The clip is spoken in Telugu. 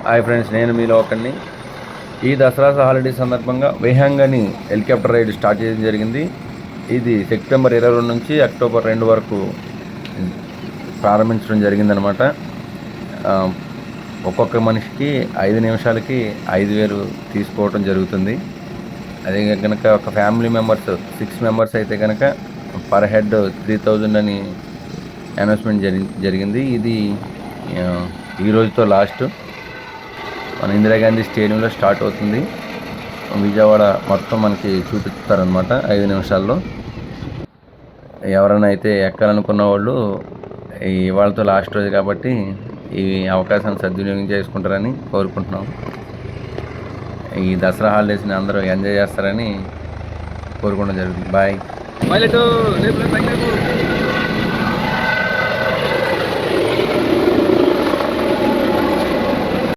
హాయ్ ఫ్రెండ్స్, నేను మీలో ఒకరిని. ఈ దసరా హాలిడేస్ సందర్భంగా వేహంగని హెలికాప్టర్ రైడ్ స్టార్ట్ చేయడం జరిగింది. ఇది సెప్టెంబర్ 22 నుంచి అక్టోబర్ 2 వరకు ప్రారంభించడం జరిగిందనమాట. ఒక్కొక్క మనిషికి 5 నిమిషాలకి 5,000 తీసుకోవడం జరుగుతుంది. అదే కనుక ఒక ఫ్యామిలీ మెంబర్స్ 6 మెంబర్స్ అయితే కనుక పర్ హెడ్ 3,000 అని అనౌన్స్మెంట్ జరిగింది. ఇది ఈ రోజుతో లాస్ట్. మన ఇందిరాగాంధీ స్టేడియంలో స్టార్ట్ అవుతుంది. విజయవాడ మొత్తం మనకి చూపిస్తారనమాట 5 నిమిషాల్లో. ఎవరైనా అయితే ఎక్కాలనుకున్న వాళ్ళు ఇవాళతో లాస్ట్ రోజు కాబట్టి ఈ అవకాశాన్ని సద్వినియోగం చేసుకుంటారని కోరుకుంటున్నాం. ఈ దసరా హాలిడేస్ని అందరూ ఎంజాయ్ చేస్తారని కోరుకోవడం జరుగుతుంది. బాయ్.